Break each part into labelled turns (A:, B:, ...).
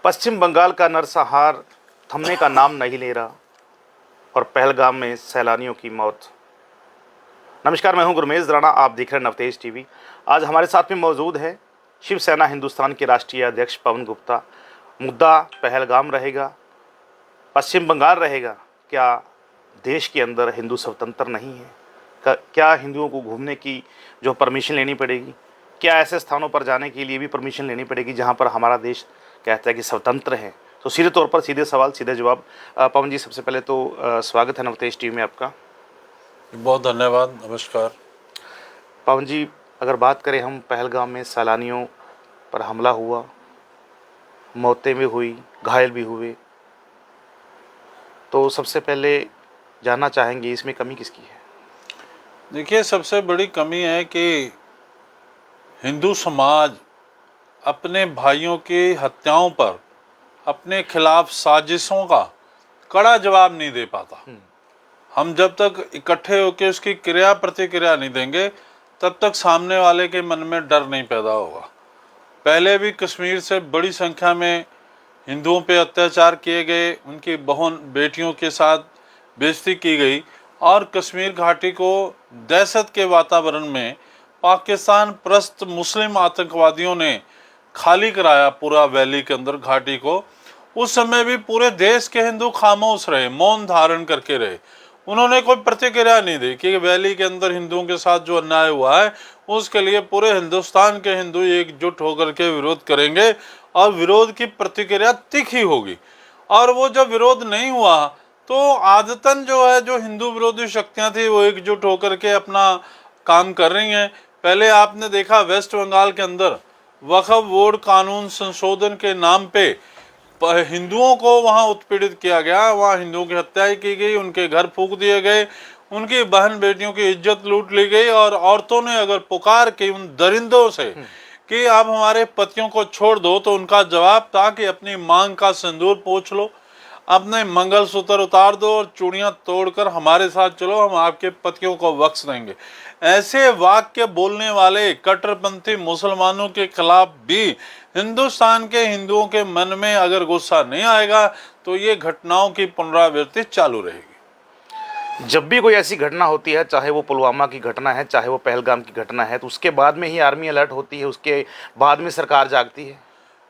A: पश्चिम बंगाल का नरसंहार थमने का नाम नहीं ले रहा और पहलगाम में सैलानियों की मौत। नमस्कार, मैं हूं गुरमेज राणा, आप देख रहे हैं नवतेज टीवी। आज हमारे साथ में मौजूद है शिवसेना हिंदुस्तान के राष्ट्रीय अध्यक्ष पवन गुप्ता। मुद्दा पहलगाम रहेगा, पश्चिम बंगाल रहेगा। क्या देश के अंदर हिंदू स्वतंत्र नहीं है? क्या हिंदुओं को घूमने की जो परमिशन लेनी पड़ेगी, क्या ऐसे स्थानों पर जाने के लिए भी परमिशन लेनी पड़ेगी जहां पर हमारा देश कहता है कि स्वतंत्र है? तो सीधे तौर पर सीधे सवाल सीधे जवाब। पवन जी, सबसे पहले तो स्वागत है नवतेज टीवी में आपका।
B: बहुत धन्यवाद, नमस्कार।
A: पवन जी, अगर बात करें हम, पहलगाम में सैलानियों पर हमला हुआ, मौतें भी हुई, घायल भी हुए, तो सबसे पहले जानना चाहेंगे इसमें कमी किसकी है?
B: देखिए, सबसे बड़ी कमी है कि हिंदू समाज अपने भाइयों की हत्याओं पर, अपने खिलाफ साजिशों का कड़ा जवाब नहीं दे पाता। हम जब तक इकट्ठे होकर उसकी क्रिया प्रतिक्रिया नहीं देंगे, तब तक सामने वाले के मन में डर नहीं पैदा होगा। पहले भी कश्मीर से बड़ी संख्या में हिंदुओं पे अत्याचार किए गए, उनकी बहन बेटियों के साथ बेइज्जती की गई और कश्मीर घाटी को दहशत के वातावरण में पाकिस्तान परस्त मुस्लिम आतंकवादियों ने खाली कराया, पूरा वैली के अंदर घाटी को। उस समय भी पूरे देश के हिंदू खामोश रहे, मौन धारण करके रहे। उन्होंने कोई प्रतिक्रिया नहीं दी कि वैली के अंदर हिंदुओं के साथ जो अन्याय हुआ है उसके लिए पूरे हिंदुस्तान के हिंदू एकजुट होकर के विरोध करेंगे और विरोध की प्रतिक्रिया तीखी होगी। और वो जब विरोध नहीं हुआ तो आदतन जो है, जो हिंदू विरोधी शक्तियां थी वो एकजुट होकर के अपना काम कर रही हैं। पहले आपने देखा वेस्ट बंगाल के अंदर वक्फ बोर्ड कानून संशोधन के नाम पे हिंदुओं को वहां उत्पीड़ित किया गया, वहां हिंदुओं की हत्याएं की गई, उनके घर फूंक दिए गए, उनकी बहन बेटियों की इज्जत लूट ली गई। और औरतों ने अगर पुकार की उन दरिंदों से कि आप हमारे पतियों को छोड़ दो, तो उनका जवाब था कि अपनी मांग का सिंदूर पोंछ लो, अपने मंगलसूत्र उतार दो और चूड़ियां तोड़कर हमारे साथ चलो, हम आपके पतियों को बख्श देंगे। ऐसे वाक्य बोलने वाले कट्टरपंथी मुसलमानों के खिलाफ भी हिंदुस्तान के हिंदुओं के मन में अगर गुस्सा नहीं आएगा तो ये घटनाओं की पुनरावृत्ति चालू रहेगी।
A: जब भी कोई ऐसी घटना होती है, चाहे वो पुलवामा की घटना है, चाहे वो पहलगाम की घटना है, तो उसके बाद में ही आर्मी अलर्ट होती है, उसके बाद में सरकार जागती है।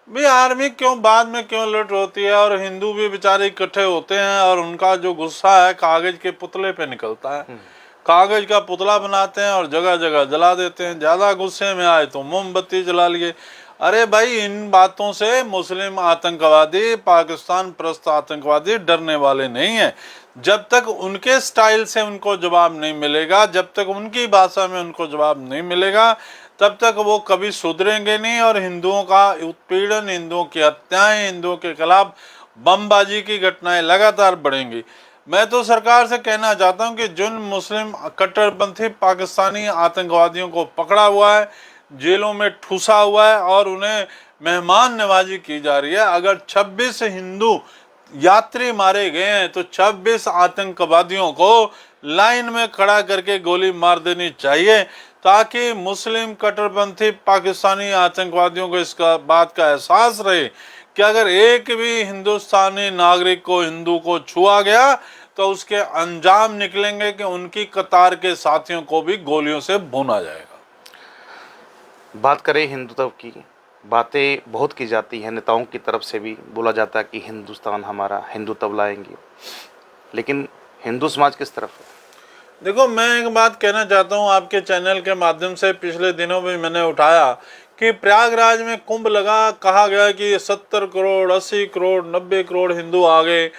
B: भाई, आर्मी क्यों बाद में क्यों अलर्ट होती है? और हिंदू भी बेचारे इकट्ठे होते हैं और उनका जो गुस्सा है कागज के पुतले पे निकलता है। कागज का पुतला बनाते हैं और जगह जगह जला देते हैं। ज्यादा गुस्से में आए तो मोमबत्ती जला लिए। अरे भाई, इन बातों से मुस्लिम आतंकवादी, पाकिस्तान परस्त आतंकवादी डरने वाले नहीं है। जब तक उनके स्टाइल से उनको जवाब नहीं मिलेगा, जब तक उनकी भाषा में उनको जवाब नहीं मिलेगा, तब तक वो कभी सुधरेंगे नहीं। और हिंदुओं का उत्पीड़न, हिंदुओं की हत्याएं, हिंदुओं के खिलाफ बमबाजी की घटनाएं लगातार बढ़ेंगी। मैं तो सरकार से कहना चाहता हूं कि जिन मुस्लिम कट्टरपंथी पाकिस्तानी आतंकवादियों को पकड़ा हुआ है, जेलों में ठूसा हुआ है और उन्हें मेहमान नवाजी की जा रही है, अगर 26 हिंदू यात्री मारे गए हैं तो 26 आतंकवादियों को लाइन में खड़ा करके गोली मार देनी चाहिए, ताकि मुस्लिम कट्टरपंथी पाकिस्तानी आतंकवादियों को इसका बात का एहसास रहे कि अगर एक भी हिंदुस्तानी नागरिक को, हिंदू को छुआ गया तो उसके अंजाम निकलेंगे कि उनकी कतार के साथियों को भी गोलियों से भूना जाएगा।
A: बात करें हिंदुत्व की, बातें बहुत की जाती हैं, नेताओं की तरफ से भी बोला जाता है कि हिंदुस्तान हमारा, हिंदुत्व लाएंगे, लेकिन हिंदू समाज किस तरफ है?
B: देखो, मैं एक बात कहना चाहता हूँ आपके चैनल के माध्यम से। पिछले दिनों में मैंने उठाया कि प्रयागराज में कुंभ लगा, कहा गया कि 70 करोड़, 80 करोड़, 90 करोड़ हिंदू आ गए,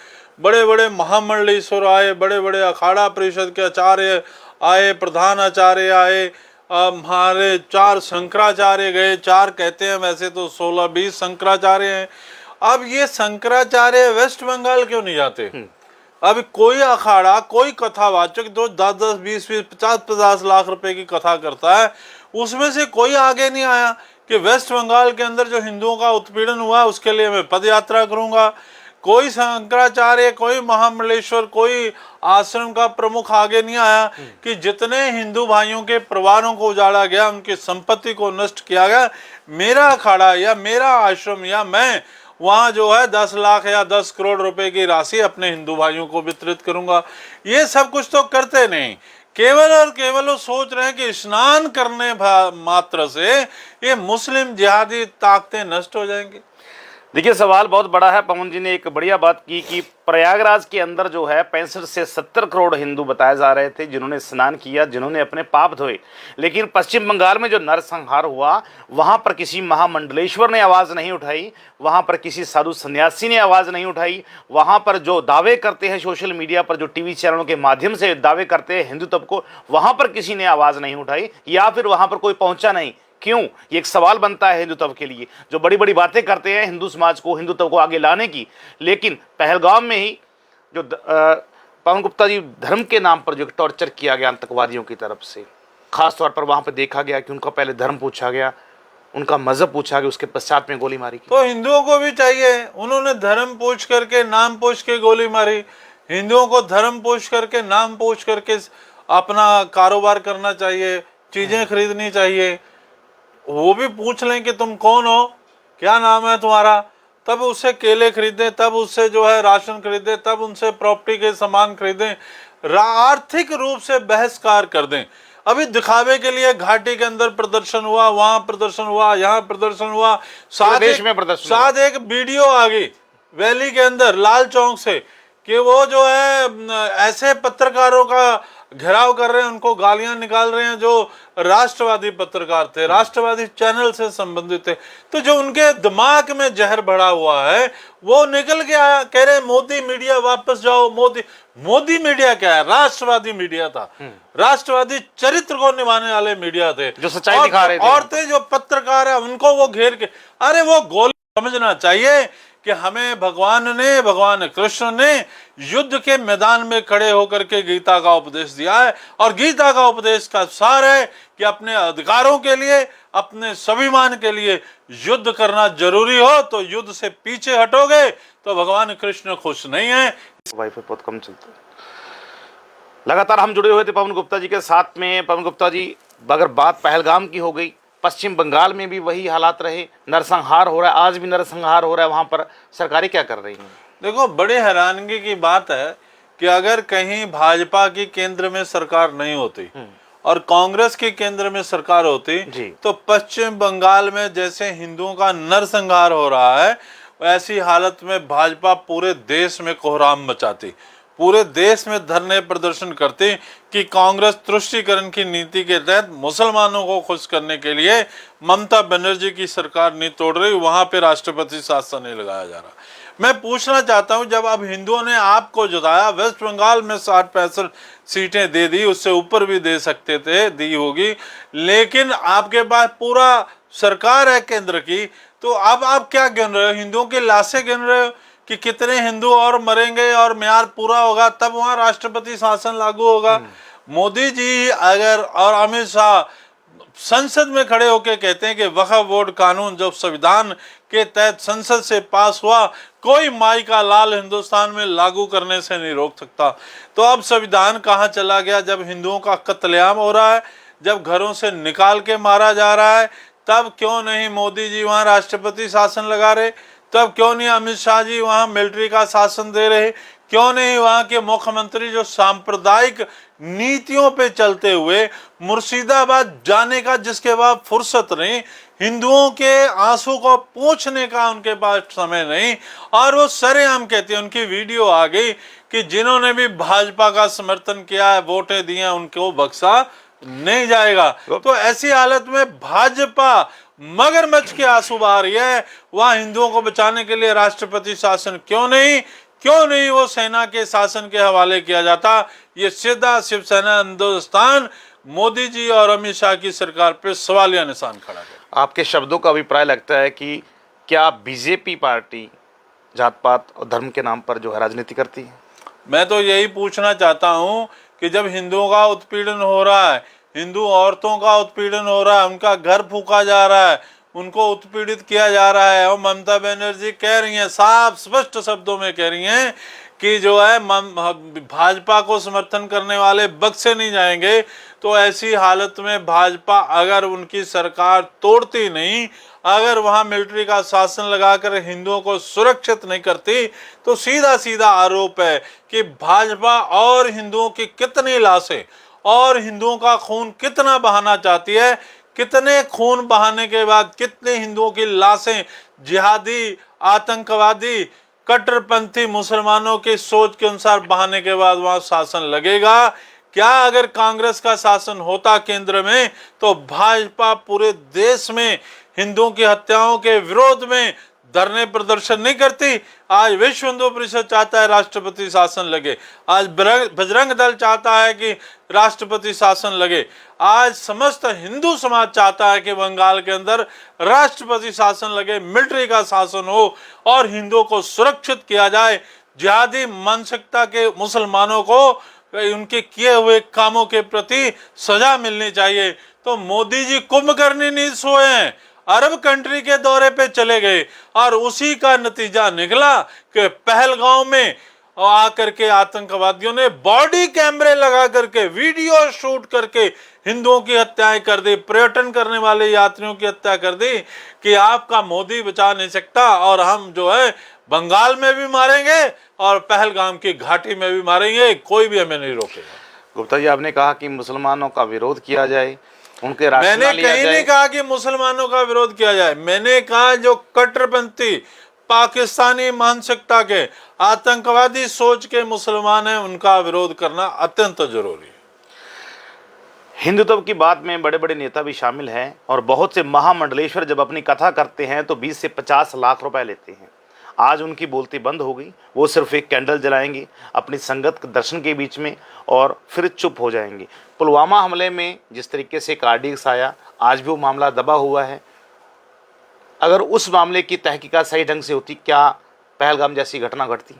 B: बड़े बड़े महामंडलेश्वर आए, बड़े बड़े अखाड़ा परिषद के आचार्य आए, प्रधान आचार्य आए, हमारे 4 शंकराचार्य गए। 4 कहते हैं, वैसे तो 16-20 शंकराचार्य हैं। अब ये शंकराचार्य वेस्ट बंगाल क्यों नहीं जाते? अब कोई अखाड़ा, कोई कथावाचक जो 10-10, 20-20, 50-50 लाख रुपए की कथा करता है, उसमें से कोई आगे नहीं आया कि वेस्ट बंगाल के अंदर जो हिंदुओं का उत्पीड़न हुआ उसके लिए मैं पद यात्रा करूंगा। कोई शंकराचार्य, कोई महामंडलेश्वर, कोई आश्रम का प्रमुख आगे नहीं आया कि जितने हिंदू भाइयों के परिवारों को उजाड़ा गया, उनकी संपत्ति को नष्ट किया गया, मेरा अखाड़ा या मेरा आश्रम या मैं वहाँ जो है 10 लाख या 10 करोड़ रुपए की राशि अपने हिंदू भाइयों को वितरित करूंगा। ये सब कुछ तो करते नहीं, केवल और केवल वो सोच रहे हैं कि स्नान करने मात्र से ये मुस्लिम जिहादी ताकतें नष्ट हो जाएंगी।
A: देखिए, सवाल बहुत बड़ा है। पवन जी ने एक बढ़िया बात की कि प्रयागराज के अंदर जो है 65 से 70 करोड़ हिंदू बताए जा रहे थे जिन्होंने स्नान किया, जिन्होंने अपने पाप धोए। लेकिन पश्चिम बंगाल में जो नरसंहार हुआ, वहां पर किसी महामंडलेश्वर ने आवाज़ नहीं उठाई, वहां पर किसी साधु सन्यासी ने आवाज़ नहीं उठाई। वहां पर जो दावे करते हैं सोशल मीडिया पर, जो टीवी चैनलों के माध्यम से दावे करते हैं हिंदू तबको, वहां पर किसी ने आवाज़ नहीं उठाई, या फिर वहां पर कोई पहुंचा नहीं। क्यों? ये एक सवाल बनता है हिंदू तब के लिए, जो बड़ी बड़ी बातें करते हैं हिंदू समाज को, हिंदू तब को आगे लाने की, लेकिन पहलगाम में ही जो पवन गुप्ता जी, धर्म के नाम पर जो टॉर्चर किया गया आतंकवादियों की तरफ से, खास तौर पर वहां पर देखा गया कि उनका पहले धर्म पूछा गया, उनका मजहब पूछा गया, उसके पश्चात में गोली मारी की।
B: तो हिंदुओं को भी चाहिए, उन्होंने धर्म पूछ करके, नाम पूछ के गोली मारी। हिंदुओं को धर्म पूछ करके, नाम पूछ करके अपना कारोबार करना चाहिए, चीजें खरीदनी चाहिए। वो भी पूछ लें कि तुम कौन हो, क्या नाम है तुम्हारा, तब उससे केले खरीदें, तब उससे जो है राशन खरीदें, तब उनसे प्रॉपर्टी के सामान खरीदें, आर्थिक रूप से बहिष्कार कर दें। अभी दिखावे के लिए घाटी के अंदर प्रदर्शन हुआ, वहां प्रदर्शन हुआ, यहाँ प्रदर्शन हुआ, साथ एक वीडियो आ गई वैली के अंदर लाल चौक से कि वो जो है ऐसे पत्रकारों का घेराव कर रहे हैं, उनको गालियां निकाल रहे हैं जो राष्ट्रवादी पत्रकार थे, राष्ट्रवादी चैनल से संबंधित थे। तो जो उनके दिमाग में जहर भरा हुआ है वो निकल के आया, कह रहे मोदी मीडिया वापस जाओ। मोदी मीडिया क्या है? राष्ट्रवादी मीडिया था, राष्ट्रवादी चरित्र को निभाने वाले मीडिया थे,
A: जो सच्चाई दिखा रहे थे।
B: और थे जो पत्रकार है उनको वो घेर के, अरे वो गोली समझना चाहिए कि हमें भगवान कृष्ण ने युद्ध के मैदान में खड़े होकर के गीता का उपदेश दिया है, और गीता का उपदेश का सार है कि अपने अधिकारों के लिए, अपने स्वाभिमान के लिए युद्ध करना जरूरी हो, तो युद्ध से पीछे हटोगे तो भगवान कृष्ण खुश नहीं है।
A: वाईफाई बहुत कम चलता है। लगातार हम जुड़े हुए थे पवन गुप्ता जी के साथ में। पवन गुप्ता जी, अगर बात पहलगाम की हो गई, पश्चिम बंगाल में भी वही हालात रहे, नरसंहार हो रहा है, आज भी नरसंहार हो रहा है, वहां पर सरकारें क्या कर रही हैं? देखो,
B: बड़े हैरानगी की बात है कि अगर कहीं भाजपा की केंद्र में सरकार नहीं होती और कांग्रेस की केंद्र में सरकार होती तो पश्चिम बंगाल में जैसे हिंदुओं का नरसंहार हो रहा है, ऐसी हालत में भाजपा पूरे देश में कोहराम मचाती, पूरे देश में धरने प्रदर्शन करती कि कांग्रेस तुष्टीकरण की नीति के तहत मुसलमानों को खुश करने के लिए ममता बनर्जी की सरकार नहीं तोड़ रही, वहां पे राष्ट्रपति शासन नहीं लगाया जा रहा। मैं पूछना चाहता हूं, जब अब हिंदुओं ने आपको जिताया, वेस्ट बंगाल में 60-65 सीटें दे दी, उससे ऊपर भी दे सकते थे, दी होगी, लेकिन आपके पास पूरा सरकार है केंद्र की, तो अब आप क्या गिन रहे हो? हिंदुओं की लाशें गिन रहे हो कि कितने हिंदू और मरेंगे और म्यार पूरा होगा तब वहां राष्ट्रपति शासन लागू होगा। मोदी जी अगर और अमित शाह संसद में खड़े होकर कहते हैं कि वक्फ बोर्ड कानून जब संविधान के तहत संसद से पास हुआ, कोई माई का लाल हिंदुस्तान में लागू करने से नहीं रोक सकता, तो अब संविधान कहाँ चला गया? जब हिंदुओं का कत्लेआम हो रहा है, जब घरों से निकाल के मारा जा रहा है, तब क्यों नहीं मोदी जी वहां राष्ट्रपति शासन लगा रहे? तब क्यों नहीं अमित शाह जी वहां मिलिट्री का शासन दे रहे? क्यों नहीं वहां के मुख्यमंत्री जो सांप्रदायिक नीतियों पे चलते हुए मुर्शिदाबाद जाने का जिसके बाद फुर्सत नहीं, हिंदुओं के आंसू को पोंछने का उनके पास समय नहीं, और वो सरेआम कहते हैं, उनकी वीडियो आ गई कि जिन्होंने भी भाजपा का समर्थन किया है, वोटें दी हैं, उनको बख्शा नहीं जाएगा। तो ऐसी हालत में भाजपा मगरमच्छ के आंसू बहा रही है, वहां हिंदुओं को बचाने के लिए राष्ट्रपति शासन क्यों नहीं वो सेना के शासन के हवाले किया जाता? ये सीधा शिवसेना हिंदुस्तान मोदी जी और अमित शाह की सरकार पे सवालिया निशान खड़ा है।
A: आपके शब्दों का अभिप्राय लगता है कि क्या बीजेपी पार्टी जात पात और धर्म के नाम पर जो है राजनीति करती है?
B: मैं तो यही पूछना चाहता हूं कि जब हिंदुओं का उत्पीड़न हो रहा है, हिंदू औरतों का उत्पीड़न हो रहा है, उनका घर फूका जा रहा है, उनको उत्पीड़ित किया जा रहा है, और ममता बनर्जी कह रही हैं, साफ स्पष्ट शब्दों में कह रही हैं कि जो है भाजपा को समर्थन करने वाले बक्से नहीं जाएंगे, तो ऐसी हालत में भाजपा अगर उनकी सरकार तोड़ती नहीं, अगर वहां मिलिट्री का शासन लगाकर हिंदुओं को सुरक्षित नहीं करती, तो सीधा सीधा आरोप है कि भाजपा और हिंदुओं की कितनी लाशें और हिंदुओं का खून कितना बहाना चाहती है, कितने खून बहाने के बाद कितने हिंदुओं की लाशें जिहादी, आतंकवादी, कट्टरपंथी मुसलमानों की सोच के अनुसार बहाने के बाद वहां शासन लगेगा। क्या अगर कांग्रेस का शासन होता केंद्र में, तो भाजपा पूरे देश में हिंदुओं की हत्याओं के विरोध में धरने प्रदर्शन नहीं करती? आज विश्व हिंदू परिषद चाहता है राष्ट्रपति शासन लगे, आज बजरंग दल चाहता है कि राष्ट्रपति शासन लगे, आज समस्त हिंदू समाज चाहता है कि बंगाल के अंदर राष्ट्रपति शासन लगे, मिलिट्री का शासन हो और हिंदुओं को सुरक्षित किया जाए। जिहादी मानसिकता के मुसलमानों को उनके किए हुए कामों के प्रति सजा मिलनी चाहिए। तो मोदी जी कुंभकर्णी नहीं सोए हैं, अरब कंट्री के दौरे पे चले गए और उसी का नतीजा निकला कि पहलगांव में आकर के आतंकवादियों ने बॉडी कैमरे लगा करके वीडियो शूट करके हिंदुओं की हत्याएं कर दी, पर्यटन करने वाले यात्रियों की हत्या कर दी कि आपका मोदी बचा नहीं सकता और हम जो है बंगाल में भी मारेंगे और पहलगाम की घाटी में भी मारेंगे, कोई भी हमें नहीं रोकेगा।
A: गुप्ता जी, आपने कहा कि मुसलमानों का विरोध किया जाए, उनके राशन
B: मैंने
A: लिया
B: कहीं
A: जाए।
B: नहीं कहा कि मुसलमानों का विरोध किया जाए, मैंने कहा जो कट्टरपंथी पाकिस्तानी मानसिकता के आतंकवादी सोच के मुसलमान हैं उनका विरोध करना अत्यंत जरूरी है।
A: हिंदुत्व की बात में बड़े बड़े नेता भी शामिल हैं और बहुत से महामंडलेश्वर जब अपनी कथा करते हैं तो 20 से 50 लाख रुपए लेते हैं। आज उनकी बोलती बंद हो गई, वो सिर्फ एक कैंडल जलाएंगे अपनी संगत दर्शन के बीच में और फिर चुप हो जाएंगे। पुलवामा हमले में जिस तरीके से कार्डियक्स आया, आज भी वो मामला दबा हुआ है। अगर उस मामले की तहकीकात सही ढंग से होती, क्या पहलगाम जैसी घटना घटती?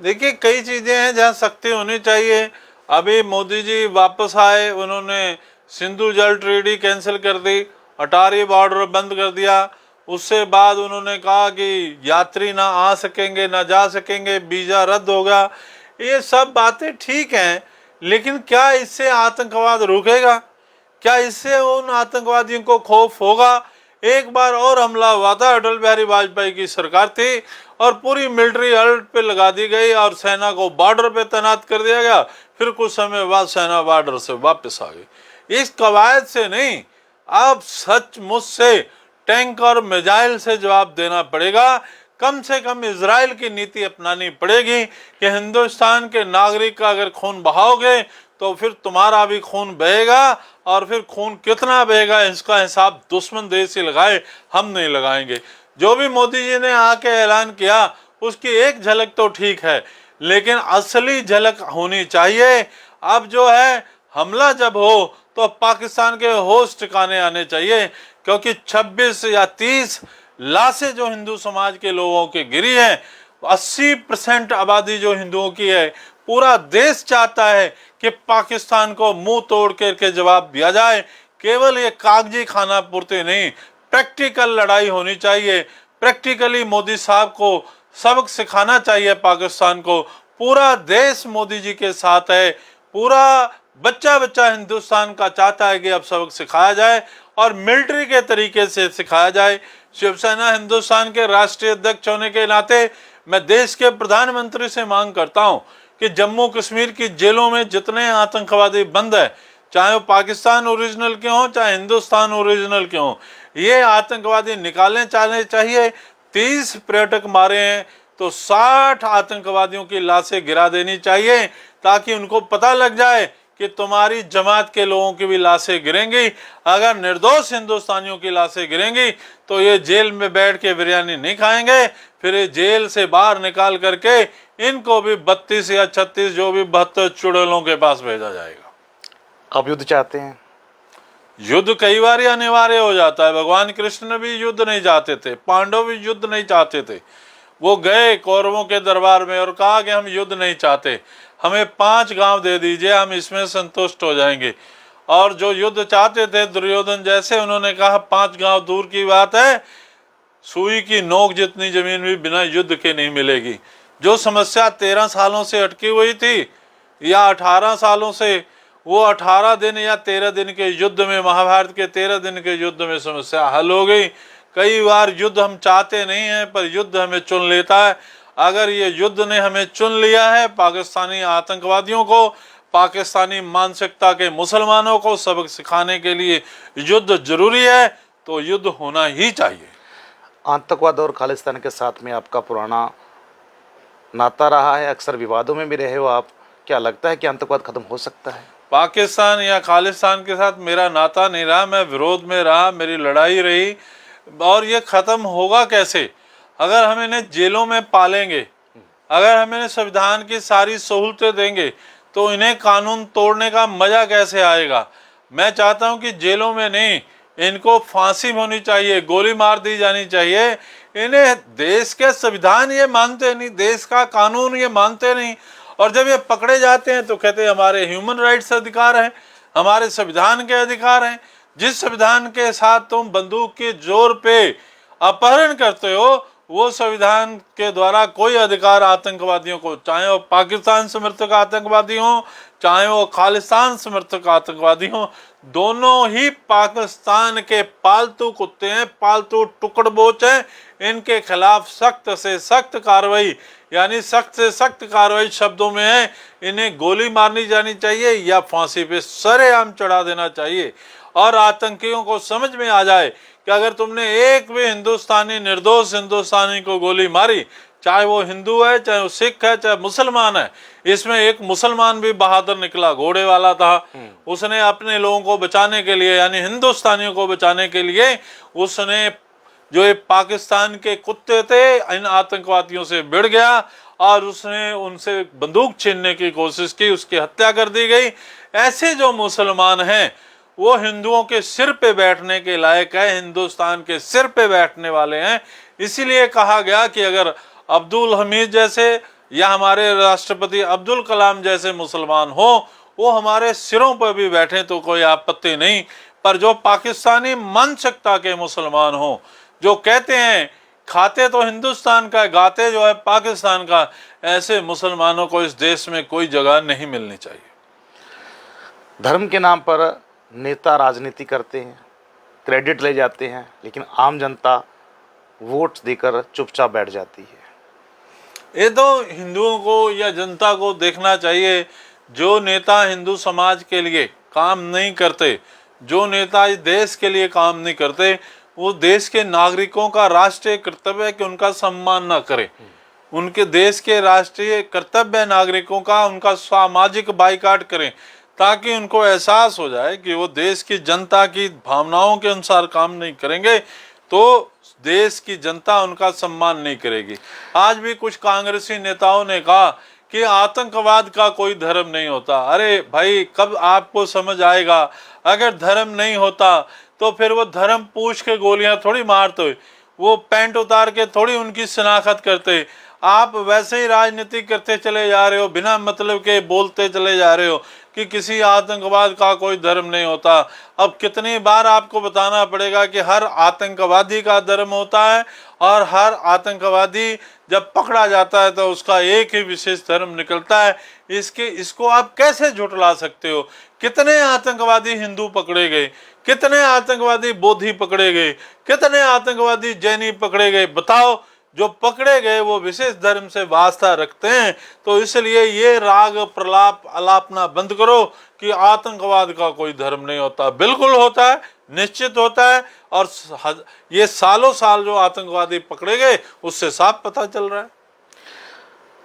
B: देखिए, कई चीजें हैं जहाँ सख्ती होनी चाहिए। अभी मोदी जी वापस आए, उन्होंने सिंधु जल ट्रीटी कैंसिल कर दी, अटारी बॉर्डर बंद कर दिया। उससे बाद उन्होंने कहा कि यात्री ना आ सकेंगे, ना जा सकेंगे, वीजा रद्द होगा। ये सब बातें ठीक हैं, लेकिन क्या इससे आतंकवाद रुकेगा? क्या इससे उन आतंकवादियों को खौफ होगा? एक बार और हमला हुआ था, अटल बिहारी वाजपेयी की सरकार थी और पूरी मिलिट्री अलर्ट पे लगा दी गई और सेना को बॉर्डर पे तैनात कर दिया गया। फिर कुछ समय बाद सेना बॉर्डर से वापस आ गई। इस कवायद से नहीं, अब सचमुच से टैंक और मिसाइल से जवाब देना पड़ेगा। कम से कम इजराइल की नीति अपनानी पड़ेगी कि हिंदुस्तान के नागरिक का अगर खून बहाओगे तो फिर तुम्हारा भी खून बहेगा और फिर खून कितना बहेगा इसका हिसाब दुश्मन देश ही लगाए, हम नहीं लगाएंगे। जो भी मोदी जी ने आके ऐलान किया उसकी एक झलक तो ठीक है, लेकिन असली झलक होनी चाहिए। अब जो है हमला जब हो तो पाकिस्तान के होश ठिकाने आने चाहिए, क्योंकि 26 या 30 लाशें जो हिंदू समाज के लोगों की गिरी है, 80% आबादी जो हिंदुओं की है, पूरा देश चाहता है कि पाकिस्तान को मुंह तोड़ करके जवाब दिया जाए। केवल ये कागजी खाना पूर्ति नहीं, प्रैक्टिकल लड़ाई होनी चाहिए। प्रैक्टिकली मोदी साहब को सबक सिखाना चाहिए पाकिस्तान को। पूरा देश मोदी जी के साथ है, पूरा बच्चा बच्चा हिंदुस्तान का चाहता है कि अब सबक सिखाया जाए और मिलिट्री के तरीके से सिखाया जाए। शिवसेना हिंदुस्तान के राष्ट्रीय अध्यक्ष होने के नाते मैं देश के प्रधानमंत्री से मांग करता हूं कि जम्मू कश्मीर की जेलों में जितने आतंकवादी बंद है, चाहे वो पाकिस्तान ओरिजिनल के हों चाहे हिंदुस्तान ओरिजिनल के हों, ये आतंकवादी निकालने चाहिए। 30 पर्यटक मारे हैं तो 60 आतंकवादियों की लाशें गिरा देनी चाहिए, ताकि उनको पता लग जाए कि तुम्हारी जमात के लोगों की भी लाशें गिरेंगी। अगर निर्दोष हिंदुस्तानियों की लाशें गिरेंगी तो ये जेल में बैठ के बिरयानी नहीं खाएंगे, फिर ये जेल से बाहर निकाल करके इनको भी 32 या 36 जो भी 72 चुड़ैलों के पास भेजा जाएगा।
A: आप युद्ध चाहते हैं?
B: युद्ध कई बार ही अनिवार्य हो जाता है। भगवान कृष्ण भी युद्ध नहीं चाहते थे, पांडव भी युद्ध नहीं चाहते थे। वो गए कौरवों के दरबार में और कहा कि हम युद्ध नहीं चाहते, हमें 5 गांव दे दीजिए, हम इसमें संतुष्ट हो जाएंगे। और जो युद्ध चाहते थे दुर्योधन जैसे, उन्होंने कहा 5 गांव दूर की बात है, सुई की नोक जितनी जमीन भी बिना युद्ध के नहीं मिलेगी। जो समस्या 13 सालों से अटकी हुई थी या 18 सालों से, वो 18 दिन या 13 दिन के युद्ध में, महाभारत के 13 दिन के युद्ध में समस्या हल हो गई। कई बार युद्ध हम चाहते नहीं हैं पर युद्ध हमें चुन लेता है। अगर ये युद्ध ने हमें चुन लिया है, पाकिस्तानी आतंकवादियों को, पाकिस्तानी मानसिकता के मुसलमानों को सबक सिखाने के लिए युद्ध जरूरी है, तो युद्ध होना ही चाहिए।
A: आतंकवाद और खालिस्तान के साथ में आपका पुराना नाता रहा है, अक्सर विवादों में भी रहे हो आप। क्या लगता है कि आतंकवाद खत्म हो सकता है?
B: पाकिस्तान या खालिस्तान के साथ मेरा नाता नहीं रहा, मैं विरोध में रहा, मेरी लड़ाई रही। और ये ख़त्म होगा कैसे? अगर हम इन्हें जेलों में पालेंगे, अगर हम इन्हें संविधान की सारी सहूलतें देंगे, तो इन्हें कानून तोड़ने का मज़ा कैसे आएगा? मैं चाहता हूं कि जेलों में नहीं, इनको फांसी होनी चाहिए, गोली मार दी जानी चाहिए। इन्हें देश के संविधान ये मानते नहीं, देश का कानून ये मानते नहीं। और जब ये पकड़े जाते हैं तो कहते हैं हमारे ह्यूमन राइट्स अधिकार हैं, हमारे संविधान के अधिकार हैं। जिस संविधान के साथ तुम बंदूक के जोर पे अपहरण करते हो, वो संविधान के द्वारा कोई अधिकार आतंकवादियों को, चाहे वो पाकिस्तान समर्थक आतंकवादी हों, चाहे वो खालिस्तान समर्थक आतंकवादी हों, दोनों ही पाकिस्तान के पालतू कुत्ते हैं, पालतू टुकड़बोच हैं। इनके खिलाफ सख्त से सख्त कार्रवाई, यानी सख्त से सख्त कार्रवाई शब्दों में है, इन्हें गोली मारनी जानी चाहिए या फांसी पे सरेआम चढ़ा देना चाहिए। और आतंकियों को समझ में आ जाए कि अगर तुमने एक भी हिंदुस्तानी, निर्दोष हिंदुस्तानी को गोली मारी, चाहे वो हिंदू है, चाहे वो सिख है, चाहे मुसलमान है। इसमें एक मुसलमान भी बहादुर निकला, घोड़े वाला था। उसने अपने लोगों को बचाने के लिए, यानी हिंदुस्तानियों को बचाने के लिए, उसने जो ये पाकिस्तान के कुत्ते थे, इन आतंकवादियों से भिड़ गया और उसने उनसे बंदूक छीनने की कोशिश की, उसकी हत्या कर दी गई। ऐसे जो मुसलमान हैं वो हिंदुओं के सिर पे बैठने के लायक है, हिंदुस्तान के सिर पे बैठने वाले हैं। इसीलिए कहा गया कि अगर अब्दुल हमीद जैसे या हमारे राष्ट्रपति अब्दुल कलाम जैसे मुसलमान हो, वो हमारे सिरों पर भी बैठे तो कोई आपत्ति नहीं। पर जो पाकिस्तानी मानसिकता के मुसलमान हो, जो कहते हैं खाते तो हिंदुस्तान का, गाते जो है पाकिस्तान का, ऐसे मुसलमानों को इस देश में कोई जगह नहीं मिलनी चाहिए।
A: धर्म के नाम पर नेता राजनीति करते हैं, क्रेडिट ले जाते हैं, लेकिन आम जनता वोट देकर चुपचाप बैठ जाती है।
B: ये तो हिंदुओं को या जनता को देखना चाहिए। जो नेता हिंदू समाज के लिए काम नहीं करते, जो नेता इस देश के लिए काम नहीं करते, वो देश के नागरिकों का राष्ट्रीय कर्तव्य है कि उनका सम्मान ना करें। उनके देश के राष्ट्रीय कर्तव्य नागरिकों का, उनका सामाजिक बाइकाट करें, ताकि उनको एहसास हो जाए कि वो देश की जनता की भावनाओं के अनुसार काम नहीं करेंगे तो देश की जनता उनका सम्मान नहीं करेगी। आज भी कुछ कांग्रेसी नेताओं ने कहा कि आतंकवाद का कोई धर्म नहीं होता। अरे भाई, कब आपको समझ आएगा? अगर धर्म नहीं होता तो फिर वो धर्म पूछ के गोलियां थोड़ी मारते, वो पैंट उतार के थोड़ी उनकी शिनाख्त करते। आप वैसे ही राजनीति करते चले जा रहे हो, बिना मतलब के बोलते चले जा रहे हो कि किसी आतंकवाद का कोई धर्म नहीं होता। अब कितनी बार आपको बताना पड़ेगा कि हर आतंकवादी का धर्म होता है और हर आतंकवादी जब पकड़ा जाता है तो उसका एक ही विशेष धर्म निकलता है। इसको आप कैसे झुठला सकते हो? कितने आतंकवादी हिंदू पकड़े गए, कितने आतंकवादी बौद्धि पकड़े गए, कितने आतंकवादी जैनी पकड़े गए? बताओ। जो पकड़े गए वो विशेष धर्म से वास्ता रखते हैं। तो इसलिए ये राग प्रलाप अलापना बंद करो कि आतंकवाद का कोई धर्म नहीं होता। बिल्कुल होता है, निश्चित होता है। और ये सालों साल जो आतंकवादी पकड़े गए उससे साफ पता चल रहा है।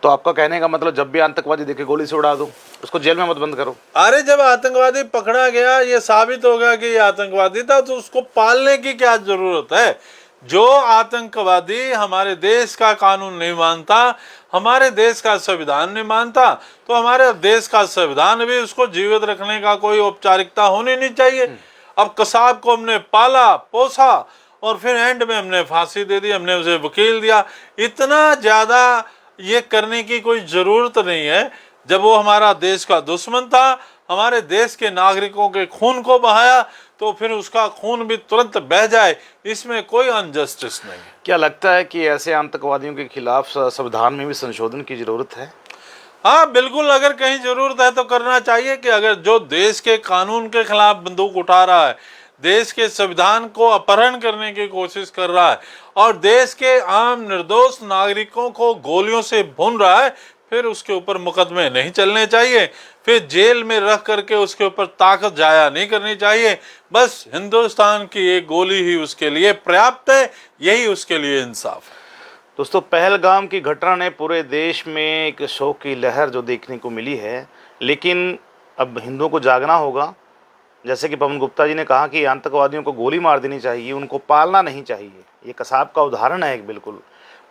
A: तो आपका कहने का मतलब जब भी आतंकवादी देखे गोली से उड़ा दो, उसको जेल में मत बंद करो।
B: अरे जब आतंकवादी पकड़ा गया, ये साबित हो गया कि ये आतंकवादी था, तो उसको पालने की क्या जरूरत है? जो आतंकवादी हमारे देश का कानून नहीं मानता, हमारे देश का संविधान नहीं मानता, तो हमारे देश का संविधान भी उसको जीवित रखने का कोई औपचारिकता होनी नहीं चाहिए। अब कसाब को हमने पाला पोसा और फिर एंड में हमने फांसी दे दी, हमने उसे वकील दिया। इतना ज्यादा ये करने की कोई जरूरत नहीं है। जब वो हमारा देश का दुश्मन था, हमारे देश के नागरिकों के खून को बहाया तो फिर उसका खून भी तुरंत बह जाए, इसमें कोई अनजस्टिस नहीं है।
A: क्या लगता है कि ऐसे आतंकवादियों के खिलाफ संविधान में भी संशोधन की जरूरत है?
B: हाँ बिल्कुल, अगर कहीं जरूरत है तो करना चाहिए कि अगर जो देश के कानून के खिलाफ बंदूक उठा रहा है, देश के संविधान को अपहरण करने की कोशिश कर रहा है और देश के आम निर्दोष नागरिकों को गोलियों से भून रहा है, फिर उसके ऊपर मुकदमे नहीं चलने चाहिए, फिर जेल में रख करके उसके ऊपर ताकत जाया नहीं करनी चाहिए। बस हिंदुस्तान की एक गोली ही उसके लिए पर्याप्त है, यही उसके लिए इंसाफ है।
A: दोस्तों, पहलगाम की घटना ने पूरे देश में एक शोक की लहर जो देखने को मिली है, लेकिन अब हिंदुओं को जागना होगा। जैसे कि पवन गुप्ता जी ने कहा कि आतंकवादियों को गोली मार देनी चाहिए, उनको पालना नहीं चाहिए। ये कसाब का उदाहरण है एक बिल्कुल।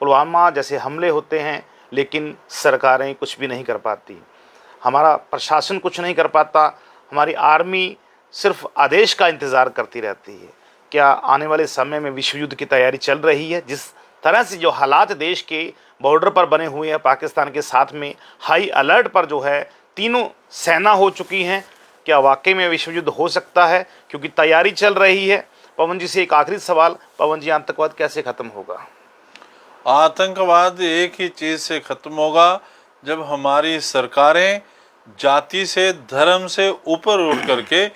A: पुलवामा जैसे हमले होते हैं लेकिन सरकारें कुछ भी नहीं कर पाती, हमारा प्रशासन कुछ नहीं कर पाता, हमारी आर्मी सिर्फ आदेश का इंतज़ार करती रहती है। क्या आने वाले समय में विश्व युद्ध की तैयारी चल रही है? जिस तरह से जो हालात देश के बॉर्डर पर बने हुए हैं पाकिस्तान के साथ में, हाई अलर्ट पर जो है तीनों सेना हो चुकी हैं, क्या वाकई में विश्व युद्ध हो सकता है? क्योंकि तैयारी चल रही है। पवन जी से एक आखिरी सवाल, पवन जी, आतंकवाद कैसे खत्म होगा?
B: आतंकवाद एक ही चीज से खत्म होगा, जब हमारी सरकारें जाति से, धर्म से ऊपर उठ करके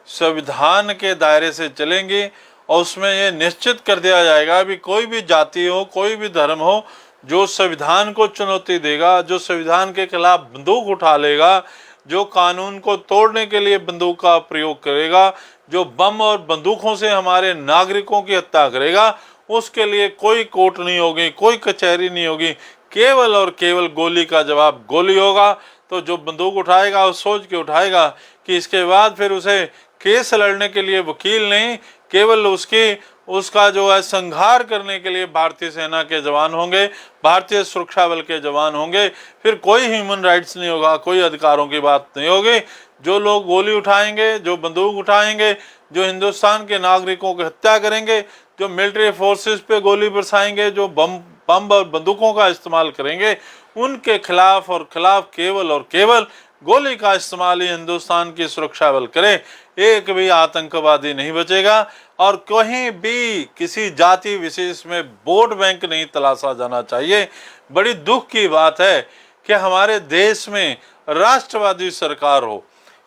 B: संविधान के दायरे से चलेंगी और उसमें ये निश्चित कर दिया जाएगा भी कोई भी जाति हो, कोई भी धर्म हो, जो संविधान को चुनौती देगा, जो संविधान के खिलाफ बंदूक उठा लेगा, जो कानून को तोड़ने के लिए बंदूक का प्रयोग करेगा, जो बम और बंदूकों से हमारे नागरिकों की हत्या करेगा, उसके लिए कोई कोर्ट नहीं होगी, कोई कचहरी नहीं होगी, केवल और केवल गोली का जवाब गोली होगा। तो जो बंदूक उठाएगा वो सोच के उठाएगा कि इसके बाद फिर उसे केस लड़ने के लिए वकील नहीं, केवल उसका जो है संहार करने के लिए भारतीय सेना के जवान होंगे, भारतीय सुरक्षा बल के जवान होंगे। फिर कोई ह्यूमन राइट्स नहीं होगा, कोई अधिकारों की बात नहीं होगी। जो लोग गोली उठाएंगे, जो बंदूक उठाएंगे, जो हिंदुस्तान के नागरिकों की हत्या करेंगे, जो मिलिट्री फोर्सेस पे गोली बरसाएंगे, जो बम और बंदूकों का इस्तेमाल करेंगे, उनके खिलाफ केवल और केवल गोली का इस्तेमाल ही हिंदुस्तान की सुरक्षा बल करे। एक भी आतंकवादी नहीं बचेगा और कहीं भी किसी जाति विशेष में वोट बैंक नहीं तलाशा जाना चाहिए। बड़ी दुख की बात है कि हमारे देश में राष्ट्रवादी सरकार हो,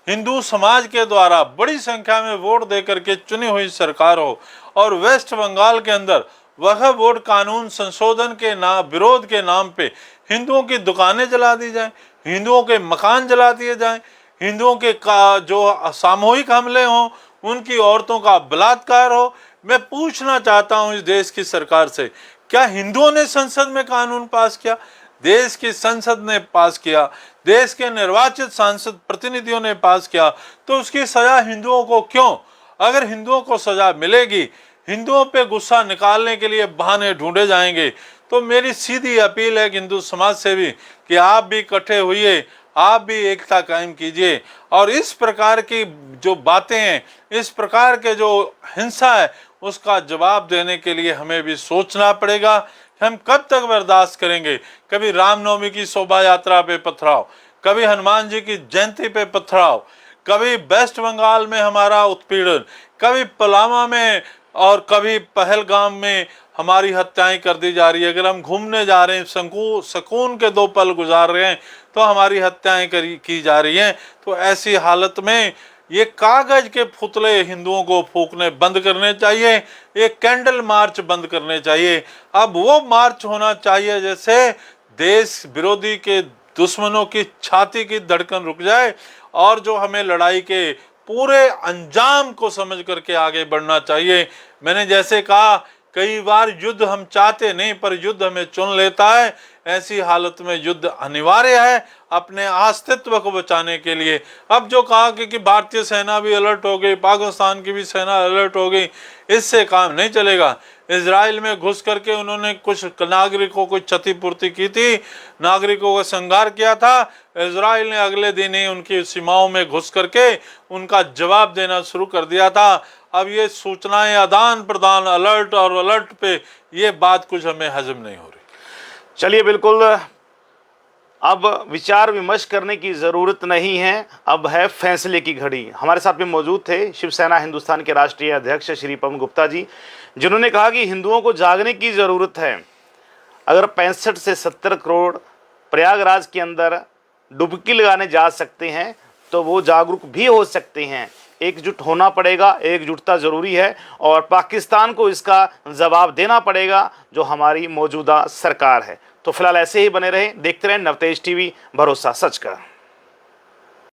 B: हिंदू समाज के द्वारा बड़ी संख्या में वोट देकर के चुनी हुई सरकार हो और वेस्ट बंगाल के अंदर वक्फ बोर्ड कानून संशोधन के विरोध के नाम पे हिंदुओं की दुकानें जला दी जाएं, हिंदुओं के मकान जला दिए जाएं, हिंदुओं के जो सामूहिक हमले हों, उनकी औरतों का बलात्कार हो। मैं पूछना चाहता हूं इस देश की सरकार से, क्या हिंदुओं ने संसद में कानून पास किया? देश की संसद ने पास किया, देश के निर्वाचित सांसद प्रतिनिधियों ने पास किया, तो उसकी सजा हिंदुओं को क्यों? अगर हिंदुओं को सजा मिलेगी, हिंदुओं पे गुस्सा निकालने के लिए बहाने ढूंढे जाएंगे, तो मेरी सीधी अपील है हिंदू समाज से भी कि आप भी इकट्ठे होइए, आप भी एकता कायम कीजिए और इस प्रकार की जो बातें हैं, इस प्रकार के जो हिंसा है, उसका जवाब देने के लिए हमें भी सोचना पड़ेगा। हम कब तक बर्दाश्त करेंगे? कभी रामनवमी की शोभा यात्रा पे पथराव, कभी हनुमान जी की जयंती पे पथराव, कभी वेस्ट बंगाल में हमारा उत्पीड़न, कभी पुलवामा में और कभी पहलगाम में हमारी हत्याएं कर दी जा रही है। अगर हम घूमने जा रहे हैं, सुकून के 2 पल गुजार रहे हैं, तो हमारी हत्याएं की जा रही हैं। तो ऐसी हालत में ये कागज के पुतले हिंदुओं को फूकने बंद करने चाहिए, ये कैंडल मार्च बंद करने चाहिए। अब वो मार्च होना चाहिए जैसे देश विरोधी के दुश्मनों की छाती की धड़कन रुक जाए और जो हमें लड़ाई के पूरे अंजाम को समझ करके आगे बढ़ना चाहिए। मैंने जैसे कहा, कई बार युद्ध हम चाहते नहीं पर युद्ध हमें चुन लेता है। ऐसी हालत में युद्ध अनिवार्य है अपने अस्तित्व को बचाने के लिए। अब जो कहा कि भारतीय सेना भी अलर्ट हो गई, पाकिस्तान की भी सेना अलर्ट हो गई, इससे काम नहीं चलेगा। इजराइल में घुस करके उन्होंने कुछ नागरिकों को क्षतिपूर्ति की थी, नागरिकों का संहार किया था। इजराइल ने अगले दिन ही उनकी सीमाओं में घुस करके उनका जवाब देना शुरू कर दिया था। अब ये सूचनाएं आदान प्रदान, अलर्ट और अलर्ट पे, ये बात कुछ हमें हजम नहीं हो रही।
A: चलिए, बिल्कुल अब विचार विमर्श करने की ज़रूरत नहीं है, अब है फैसले की घड़ी। हमारे साथ में मौजूद थे शिवसेना हिंदुस्तान के राष्ट्रीय अध्यक्ष श्री पवन गुप्ता जी, जिन्होंने कहा कि हिंदुओं को जागने की ज़रूरत है। अगर 65 से 70 करोड़ प्रयागराज के अंदर डुबकी लगाने जा सकते हैं तो वो जागरूक भी हो सकते हैं। एकजुट होना पड़ेगा, एकजुटता ज़रूरी है और पाकिस्तान को इसका जवाब देना पड़ेगा जो हमारी मौजूदा सरकार है। तो फिलहाल ऐसे ही बने रहें, देखते रहें नवतेज टीवी, भरोसा सच का।